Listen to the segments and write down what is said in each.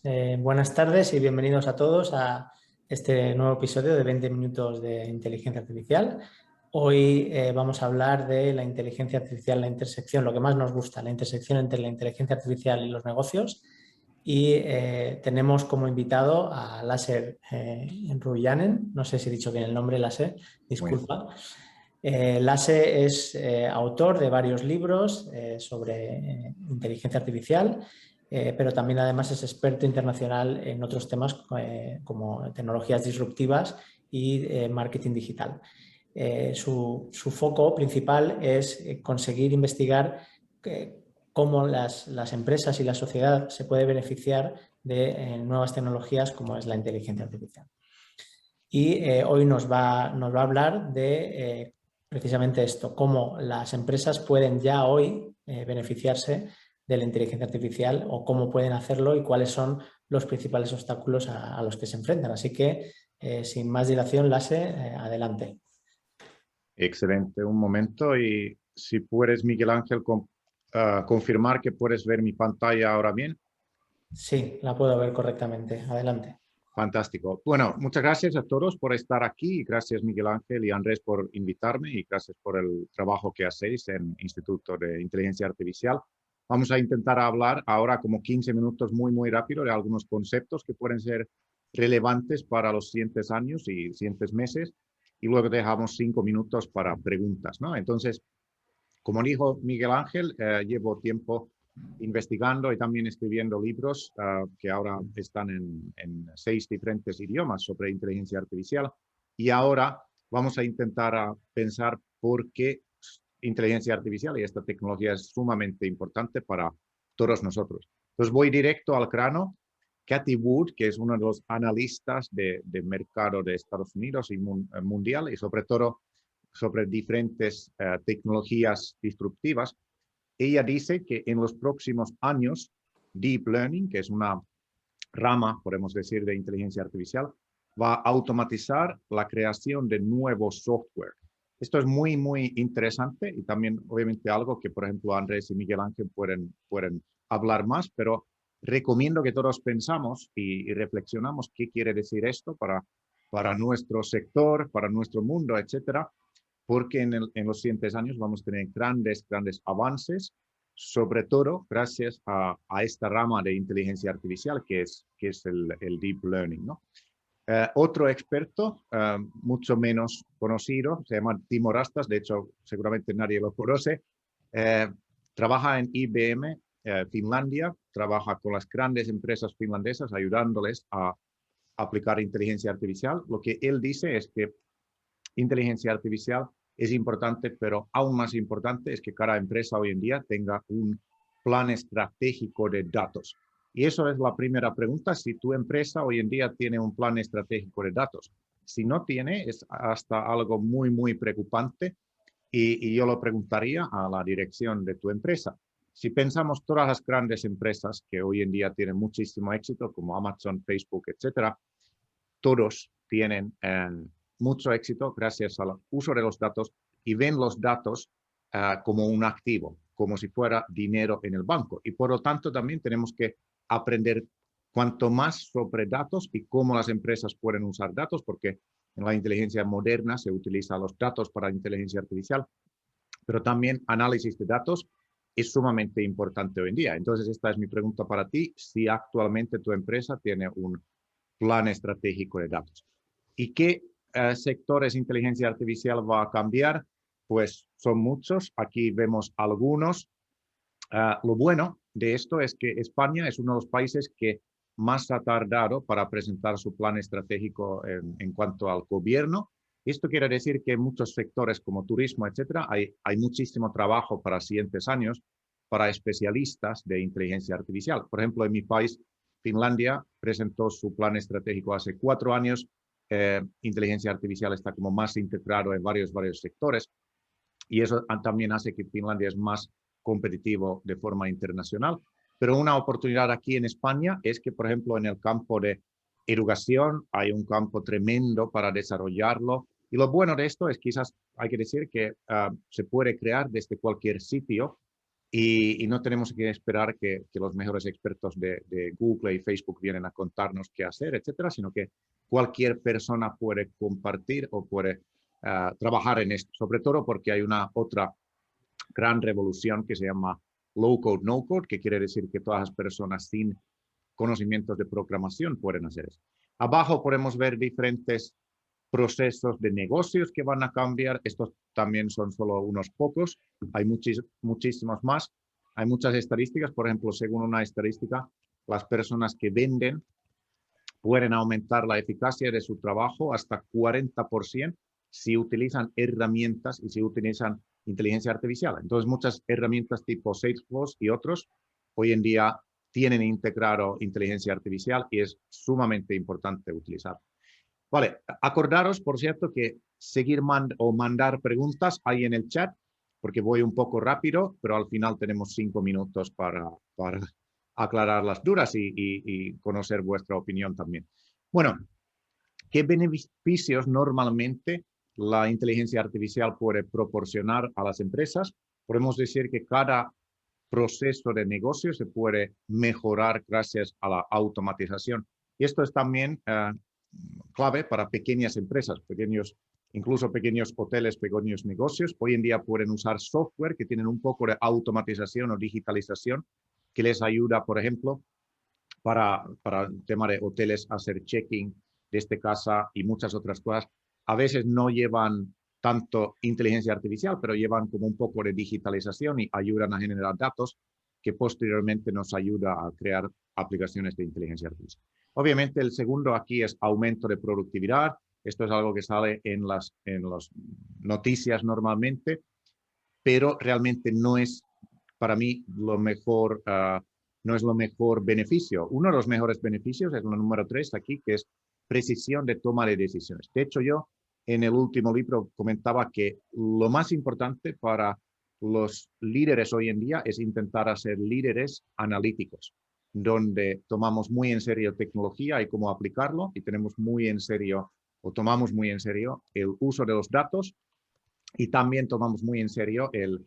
Buenas tardes y bienvenidos a todos a este nuevo episodio de 20 minutos de inteligencia artificial. Hoy vamos a hablar de la inteligencia artificial, la intersección, lo que más nos gusta, la intersección entre la inteligencia artificial y los negocios. Y tenemos como invitado a Láser Ruyanen, no sé si he dicho bien el nombre, Láser, Muy bien. disculpa. Lasse es autor de varios libros sobre inteligencia artificial, pero también además es experto internacional en otros temas como tecnologías disruptivas y marketing digital. Su foco principal es conseguir investigar cómo las empresas y la sociedad se puede beneficiar de nuevas tecnologías como es la inteligencia artificial. Y hoy nos va a hablar de precisamente esto, cómo las empresas pueden ya hoy beneficiarse de la inteligencia artificial o cómo pueden hacerlo y cuáles son los principales obstáculos a los que se enfrentan. Así que, sin más dilación, Lasse, adelante. Excelente, un momento. Y si puedes, Miguel Ángel, confirmar que puedes ver mi pantalla ahora bien. Sí, la puedo ver correctamente. Adelante. Fantástico. Bueno, muchas gracias a todos por estar aquí. Gracias, Miguel Ángel y Andrés, por invitarme y gracias por el trabajo que hacéis en Instituto de Inteligencia Artificial. Vamos a intentar hablar ahora como 15 minutos muy rápido de algunos conceptos que pueden ser relevantes para los siguientes años y siguientes meses y luego dejamos 5 minutos para preguntas, ¿no? Entonces, como dijo Miguel Ángel, llevo tiempo investigando y también escribiendo libros que ahora están en 6 diferentes idiomas sobre inteligencia artificial. Y ahora vamos a intentar pensar por qué inteligencia artificial y esta tecnología es sumamente importante para todos nosotros. Entonces voy directo al grano. Cathie Wood, que es uno de los analistas de mercado de Estados Unidos y mundial, y sobre todo sobre diferentes tecnologías disruptivas, ella dice que en los próximos años, Deep Learning, que es una rama, podemos decir, de inteligencia artificial, va a automatizar la creación de nuevo software. Esto es muy interesante y también, obviamente, algo que, por ejemplo, Andrés y Miguel Ángel pueden hablar más, pero recomiendo que todos pensamos y reflexionamos qué quiere decir esto para nuestro sector, para nuestro mundo, etcétera, porque en los siguientes años vamos a tener grandes avances, sobre todo gracias a esta rama de inteligencia artificial que es el Deep Learning, ¿no? Otro experto, mucho menos conocido, se llama Timo Rastas, de hecho seguramente nadie lo conoce, eh, trabaja en IBM Finlandia, trabaja con las grandes empresas finlandesas ayudándoles a aplicar inteligencia artificial. Lo que él dice es que inteligencia artificial es importante, pero aún más importante es que cada empresa hoy en día tenga un plan estratégico de datos. Y eso es la primera pregunta, si tu empresa hoy en día tiene un plan estratégico de datos. Si no tiene, es hasta algo muy preocupante y yo lo preguntaría a la dirección de tu empresa. Si pensamos todas las grandes empresas que hoy en día tienen muchísimo éxito, como Amazon, Facebook, etcétera, todos tienen mucho éxito gracias al uso de los datos y ven los datos como un activo, como si fuera dinero en el banco. Y por lo tanto también tenemos que aprender cuanto más sobre datos y cómo las empresas pueden usar datos, porque en la inteligencia moderna se utilizan los datos para inteligencia artificial, pero también análisis de datos es sumamente importante hoy en día. Entonces, esta es mi pregunta para ti, si actualmente tu empresa tiene un plan estratégico de datos. ¿Y qué sectores de inteligencia artificial va a cambiar? Pues son muchos. Aquí vemos algunos. Lo bueno de esto es que España es uno de los países que más ha tardado para presentar su plan estratégico en cuanto al gobierno. Esto quiere decir que en muchos sectores como turismo, etcétera, hay muchísimo trabajo para siguientes años para especialistas de inteligencia artificial. Por ejemplo, en mi país, Finlandia, presentó su plan estratégico hace 4 años. Inteligencia artificial está como más integrado en varios sectores y eso también hace que Finlandia es más competitivo de forma internacional. Pero una oportunidad aquí en España es que, por ejemplo, en el campo de educación hay un campo tremendo para desarrollarlo. Y lo bueno de esto es quizás hay que decir que se puede crear desde cualquier sitio y no tenemos que esperar que los mejores expertos de Google y Facebook vienen a contarnos qué hacer, etcétera, sino que cualquier persona puede compartir o puede trabajar en esto, sobre todo porque hay una otra gran revolución que se llama low code, no code, que quiere decir que todas las personas sin conocimientos de programación pueden hacer eso. Abajo podemos ver diferentes procesos de negocios que van a cambiar. Estos también son solo unos pocos. Hay muchísimos más. Hay muchas estadísticas. Por ejemplo, según una estadística, las personas que venden pueden aumentar la eficacia de su trabajo hasta 40% si utilizan herramientas y si utilizan inteligencia artificial. Entonces, muchas herramientas tipo Salesforce y otros hoy en día tienen integrado inteligencia artificial y es sumamente importante utilizar. Vale, acordaros, por cierto, que seguir mandar preguntas ahí en el chat, porque voy un poco rápido, pero al final tenemos 5 minutos para aclarar las dudas y conocer vuestra opinión también. Bueno, ¿qué beneficios normalmente la inteligencia artificial puede proporcionar a las empresas? Podemos decir que cada proceso de negocio se puede mejorar gracias a la automatización. Y esto es también clave para pequeñas empresas, incluso pequeños hoteles, pequeños negocios. Hoy en día pueden usar software que tienen un poco de automatización o digitalización que les ayuda, por ejemplo, para el tema de hoteles, hacer check-in desde casa y muchas otras cosas. A veces no llevan tanto inteligencia artificial, pero llevan como un poco de digitalización y ayudan a generar datos que posteriormente nos ayuda a crear aplicaciones de inteligencia artificial. Obviamente, el segundo aquí es aumento de productividad. Esto es algo que sale en las noticias normalmente, pero realmente no es para mí lo mejor, no es lo mejor beneficio. Uno de los mejores beneficios es el número 3 aquí, que es precisión de toma de decisiones. De hecho, yo en el último libro comentaba que lo más importante para los líderes hoy en día es intentar ser líderes analíticos, donde tomamos muy en serio tecnología y cómo aplicarlo, y tenemos muy en serio, o tomamos muy en serio el uso de los datos, y también tomamos muy en serio el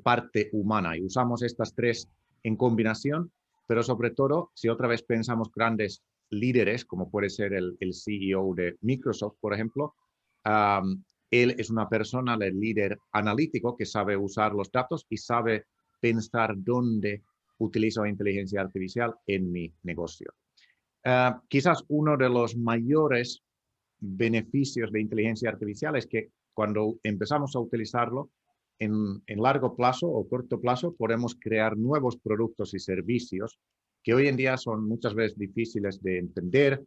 parte humana y usamos estas tres en combinación, pero sobre todo, si otra vez pensamos grandes líderes, como puede ser el CEO de Microsoft, por ejemplo, él es una persona, el líder analítico, que sabe usar los datos y sabe pensar dónde utilizo inteligencia artificial en mi negocio. Quizás uno de los mayores beneficios de inteligencia artificial es que cuando empezamos a utilizarlo en largo plazo o corto plazo, podemos crear nuevos productos y servicios que hoy en día son muchas veces difíciles de entender,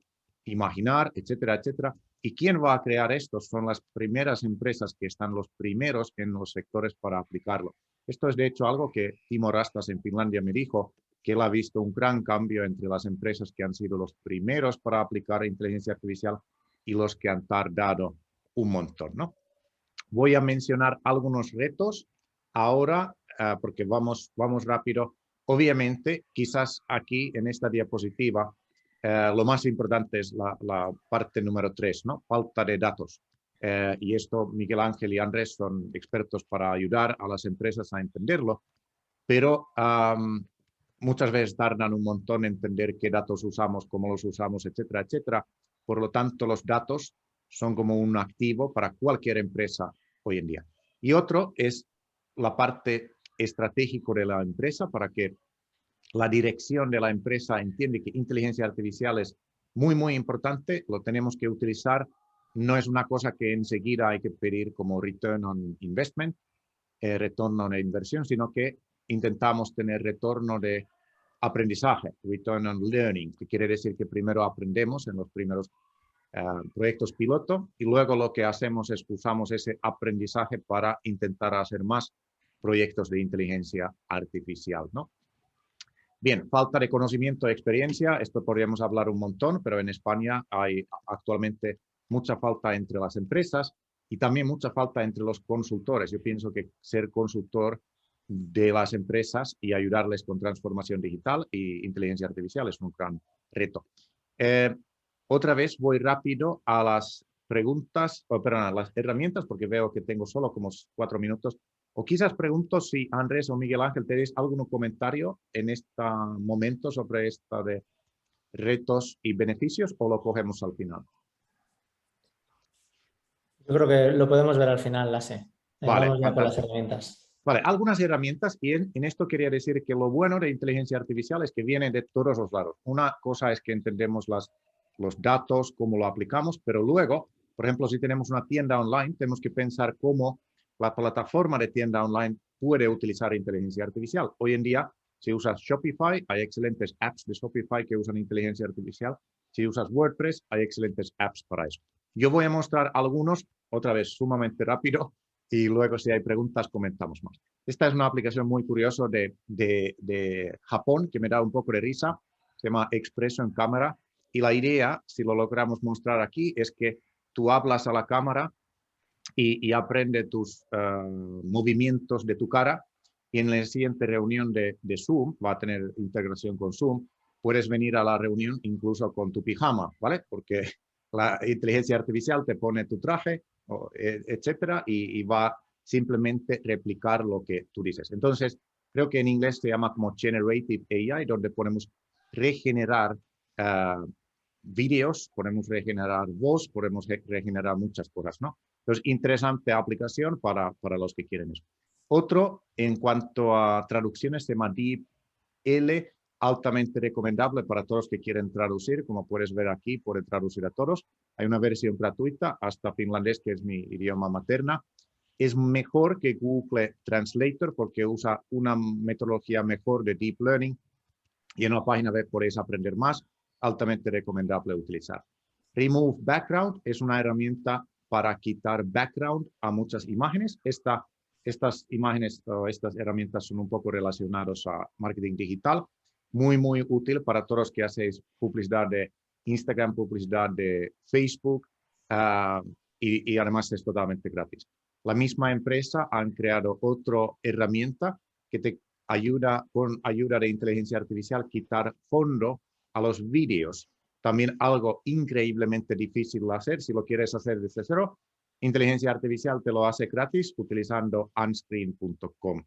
imaginar, etcétera, etcétera. ¿Y quién va a crear esto? Son las primeras empresas que están los primeros en los sectores para aplicarlo. Esto es de hecho algo que Timo Rastas en Finlandia me dijo, que él ha visto un gran cambio entre las empresas que han sido los primeros para aplicar inteligencia artificial y los que han tardado un montón, ¿no? Voy a mencionar algunos retos ahora, porque vamos rápido. Obviamente, quizás aquí en esta diapositiva, lo más importante es la parte número 3, ¿no? Falta de datos. Y esto Miguel Ángel y Andrés son expertos para ayudar a las empresas a entenderlo, pero muchas veces tardan un montón en entender qué datos usamos, cómo los usamos, etcétera, etcétera. Por lo tanto, los datos son como un activo para cualquier empresa hoy en día. Y otro es la parte estratégica de la empresa, para que la dirección de la empresa entiende que inteligencia artificial es muy, muy importante, lo tenemos que utilizar. No es una cosa que enseguida hay que pedir como return on investment, retorno de inversión, sino que intentamos tener retorno de aprendizaje, return on learning, que quiere decir que primero aprendemos en los primeros proyectos piloto y luego lo que hacemos es usamos ese aprendizaje para intentar hacer más proyectos de inteligencia artificial, ¿no? Bien, falta de conocimiento, experiencia, esto podríamos hablar un montón, pero en España hay actualmente mucha falta entre las empresas y también mucha falta entre los consultores. Yo pienso que ser consultor de las empresas y ayudarles con transformación digital e inteligencia artificial es un gran reto. Otra vez voy rápido a las preguntas, perdón, a las herramientas, porque veo que tengo solo como 4 minutos. O quizás pregunto si Andrés o Miguel Ángel tenéis algún comentario en este momento sobre esta de retos y beneficios o lo cogemos al final. Yo creo que lo podemos ver al final, Lase. Vale, Vamos ya con las fantástico. herramientas. Vale, algunas herramientas y en esto quería decir que lo bueno de inteligencia artificial es que viene de todos los lados. Una cosa es que entendemos los datos, cómo lo aplicamos, pero luego, por ejemplo, si tenemos una tienda online, tenemos que pensar cómo la plataforma de tienda online puede utilizar inteligencia artificial. Hoy en día, si usas Shopify, hay excelentes apps de Shopify que usan inteligencia artificial. Si usas WordPress, hay excelentes apps para eso. Yo voy a mostrar algunos, otra vez, sumamente rápido, y luego si hay preguntas comentamos más. Esta es una aplicación muy curiosa de Japón que me da un poco de risa, se llama Expresso en cámara y la idea, si lo logramos mostrar aquí, es que tú hablas a la cámara y aprende tus movimientos de tu cara y en la siguiente reunión de Zoom, va a tener integración con Zoom, puedes venir a la reunión incluso con tu pijama, ¿vale? Porque la inteligencia artificial te pone tu traje, etcétera, y va simplemente replicar lo que tú dices. Entonces, creo que en inglés se llama como Generative AI, donde podemos regenerar vídeos, podemos regenerar voz, podemos regenerar muchas cosas, ¿no? Entonces, interesante aplicación para los que quieren eso. Otro, en cuanto a traducciones, se llama DeepL, altamente recomendable para todos los que quieren traducir. Como puedes ver aquí, puede traducir a todos. Hay una versión gratuita, hasta finlandés, que es mi idioma materna. Es mejor que Google Translator porque usa una metodología mejor de Deep Learning y en la página web podéis aprender más. Altamente recomendable utilizar. Remove Background es una herramienta para quitar background a muchas imágenes. Estas imágenes o estas herramientas son un poco relacionadas a marketing digital. Muy, muy útil para todos los que hacéis publicidad de Instagram, publicidad de Facebook y además es totalmente gratis. La misma empresa han creado otra herramienta que te ayuda con ayuda de inteligencia artificial quitar fondo a los vídeos. También algo increíblemente difícil de hacer. Si lo quieres hacer desde cero, inteligencia artificial te lo hace gratis utilizando unscreen.com.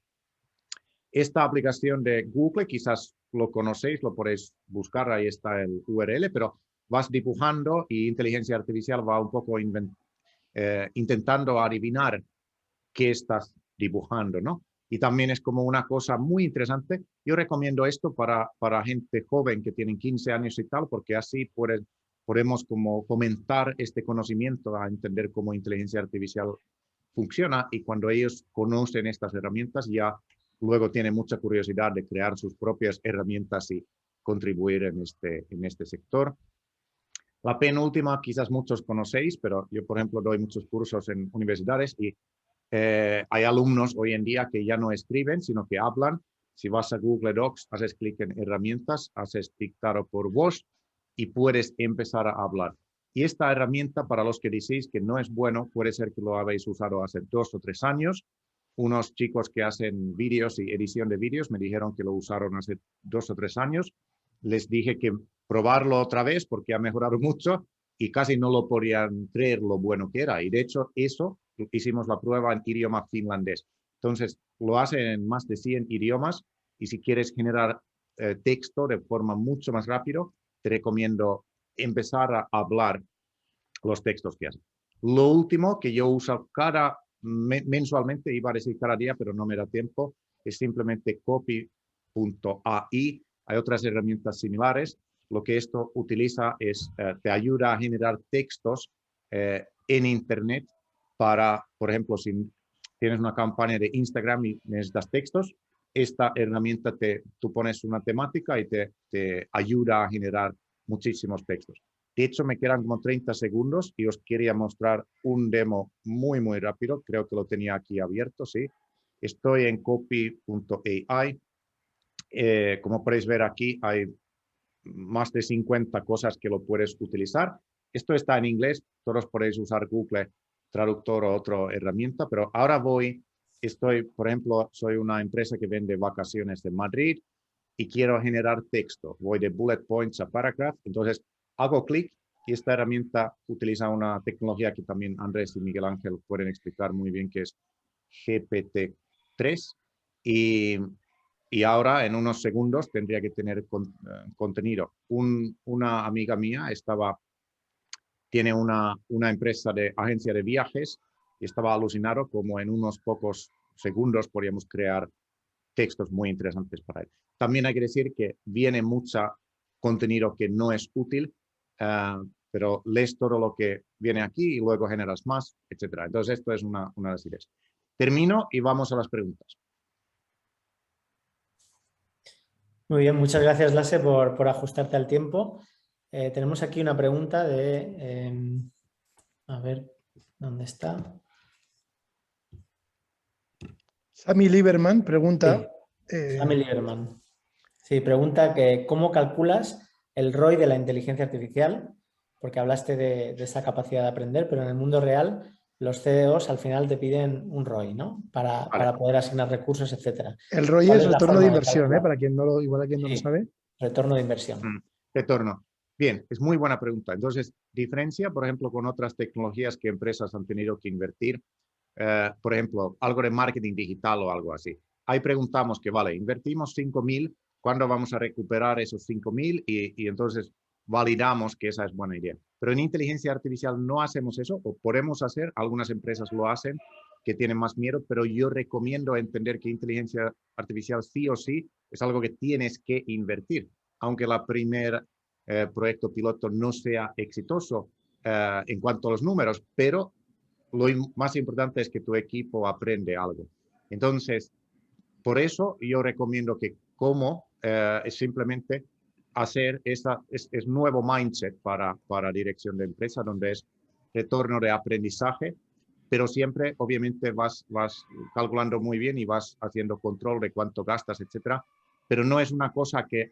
Esta aplicación de Google, quizás lo conocéis, lo podéis buscar, ahí está el URL, pero vas dibujando y inteligencia artificial va un poco intentando adivinar qué estás dibujando, ¿no? Y también es como una cosa muy interesante. Yo recomiendo esto para gente joven que tienen 15 años y tal, porque así podemos como fomentar este conocimiento a entender cómo inteligencia artificial funciona y cuando ellos conocen estas herramientas ya luego tienen mucha curiosidad de crear sus propias herramientas y contribuir en este sector. La penúltima quizás muchos conocéis, pero yo por ejemplo doy muchos cursos en universidades y hay alumnos hoy en día que ya no escriben, sino que hablan. Si vas a Google Docs, haces clic en herramientas, haces dictado por voz y puedes empezar a hablar. Y esta herramienta, para los que decís que no es bueno, puede ser que lo habéis usado hace 2 o 3 años. Unos chicos que hacen vídeos y edición de vídeos me dijeron que lo usaron hace 2 o 3 años. Les dije que probarlo otra vez porque ha mejorado mucho y casi no lo podían creer lo bueno que era. Y de hecho, eso hicimos la prueba en idioma finlandés. Entonces, lo hacen en más de 100 idiomas y si quieres generar texto de forma mucho más rápido, te recomiendo empezar a hablar los textos que hacen. Lo último que yo uso mensualmente, iba a decir cada día, pero no me da tiempo, es simplemente copy.ai. Hay otras herramientas similares. Lo que esto utiliza es, te ayuda a generar textos en Internet para, por ejemplo, si tienes una campaña de Instagram y necesitas textos, esta herramienta tú pones una temática y te ayuda a generar muchísimos textos. De hecho, me quedan como 30 segundos y os quería mostrar un demo muy, muy rápido. Creo que lo tenía aquí abierto, sí. Estoy en copy.ai. Como podéis ver aquí, hay más de 50 cosas que lo puedes utilizar. Esto está en inglés. Todos podéis usar Google Traductor o otra herramienta, pero ahora por ejemplo, soy una empresa que vende vacaciones de Madrid y quiero generar texto. Voy de bullet points a paragraph. Entonces, hago clic y esta herramienta utiliza una tecnología que también Andrés y Miguel Ángel pueden explicar muy bien, que es GPT-4. 3 y ahora en unos segundos tendría que tener contenido. Una amiga mía tiene una empresa de agencia de viajes y estaba alucinado como en unos pocos segundos podíamos crear textos muy interesantes para él. También hay que decir que viene mucho contenido que no es útil, pero lees todo lo que viene aquí y luego generas más, etc. Entonces esto es una de las ideas. Termino y vamos a las preguntas. Muy bien, muchas gracias, Lasse, por ajustarte al tiempo. Tenemos aquí una pregunta de... a ver, ¿dónde está? Sami Lieberman pregunta... Sí, Sami Lieberman. Sí, pregunta que ¿cómo calculas el ROI de la inteligencia artificial? Porque hablaste de esa capacidad de aprender, pero en el mundo real los CEOs al final te piden un ROI, ¿no? Para poder asignar recursos, etcétera. El ROI ¿Cuál es es la retorno de forma inversión, calcular? para quien no lo, igual a quien no lo sabe. Retorno de inversión. Retorno. Bien, es muy buena pregunta. Entonces, diferencia, por ejemplo, con otras tecnologías que empresas han tenido que invertir, por ejemplo, algo de marketing digital o algo así. Ahí preguntamos que, vale, invertimos 5.000, ¿cuándo vamos a recuperar esos 5.000? Y entonces validamos que esa es buena idea. Pero en inteligencia artificial no hacemos eso, o podemos hacer, algunas empresas lo hacen, que tienen más miedo, pero yo recomiendo entender que inteligencia artificial sí o sí es algo que tienes que invertir, aunque el primer proyecto piloto no sea exitoso en cuanto a los números, pero lo más importante es que tu equipo aprende algo. Entonces, por eso yo recomiendo que es simplemente hacer es nuevo mindset para dirección de empresa, donde es retorno de aprendizaje, pero siempre obviamente vas calculando muy bien y vas haciendo control de cuánto gastas, etcétera. Pero no es una cosa que,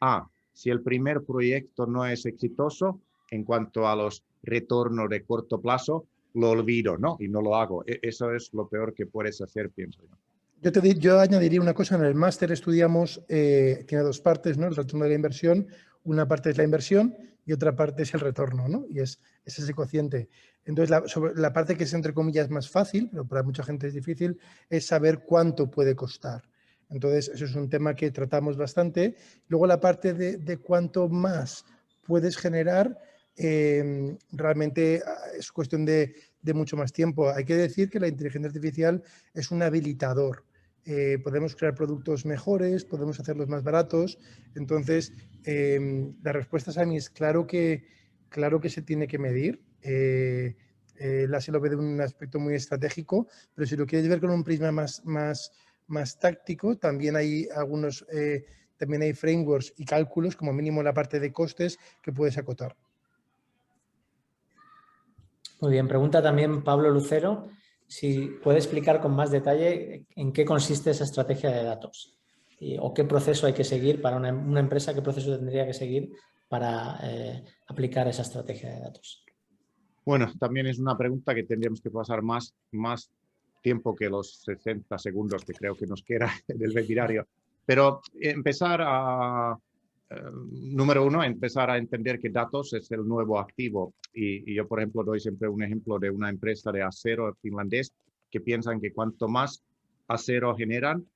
si el primer proyecto no es exitoso en cuanto a los retornos de corto plazo, lo olvido, ¿no? Y no lo hago. Eso es lo peor que puedes hacer, pienso yo. Yo añadiría una cosa. En el máster estudiamos, tiene dos partes, ¿no? El retorno de la inversión. Una parte es la inversión y otra parte es el retorno, ¿no? Y es ese cociente. Entonces, sobre la parte que es, entre comillas, más fácil, pero para mucha gente es difícil, es saber cuánto puede costar. Entonces, eso es un tema que tratamos bastante. Luego, la parte de cuánto más puedes generar, realmente es cuestión de mucho más tiempo. Hay que decir que la inteligencia artificial es un habilitador. Podemos crear productos mejores, podemos hacerlos más baratos. Entonces, la respuesta, Sami, es claro que se tiene que medir. Lasse lo ve de un aspecto muy estratégico, pero si lo quieres ver con un prisma más táctico, también hay también hay frameworks y cálculos, como mínimo la parte de costes, que puedes acotar. Muy bien, pregunta también Pablo Lucero si puede explicar con más detalle en qué consiste esa estrategia de datos o qué proceso hay que seguir para una empresa, qué proceso tendría que seguir para aplicar esa estrategia de datos. Bueno, también es una pregunta que tendríamos que pasar más tiempo que los 60 segundos que creo que nos queda del webinario. Pero número uno, empezar a entender que datos es el nuevo activo. Y yo, por ejemplo, doy siempre un ejemplo de una empresa de acero finlandés que piensan que cuanto más acero generan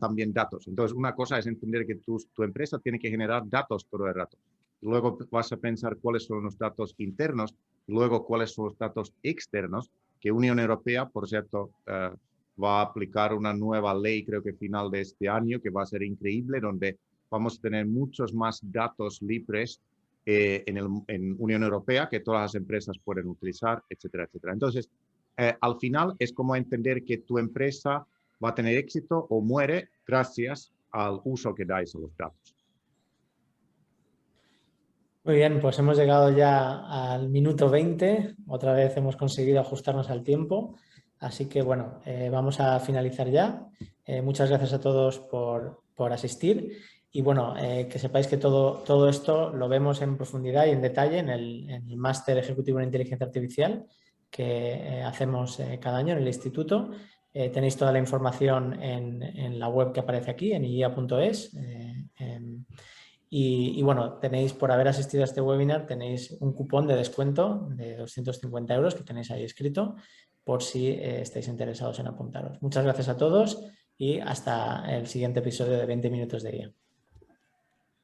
también datos. Entonces, una cosa es entender que tu empresa tiene que generar datos todo el rato. Luego vas a pensar cuáles son los datos internos, luego cuáles son los datos externos, que Unión Europea, por cierto, va a aplicar una nueva ley, creo que final de este año, que va a ser increíble, donde vamos a tener muchos más datos libres en Unión Europea que todas las empresas pueden utilizar, etcétera, etcétera. Entonces, al final es como entender que tu empresa va a tener éxito o muere gracias al uso que dais a los datos. Muy bien, pues hemos llegado ya al minuto 20. Otra vez hemos conseguido ajustarnos al tiempo. Así que, bueno, vamos a finalizar ya. Muchas gracias a todos por asistir. Y, bueno, que sepáis que todo esto lo vemos en profundidad y en detalle en el Máster Ejecutivo en Inteligencia Artificial que hacemos cada año en el Instituto. Tenéis toda la información en la web que aparece aquí, en iia.es. Y bueno, tenéis, por haber asistido a este webinar, tenéis un cupón de descuento de 250 € que tenéis ahí escrito por si estáis interesados en apuntaros. Muchas gracias a todos y hasta el siguiente episodio de 20 minutos de guía.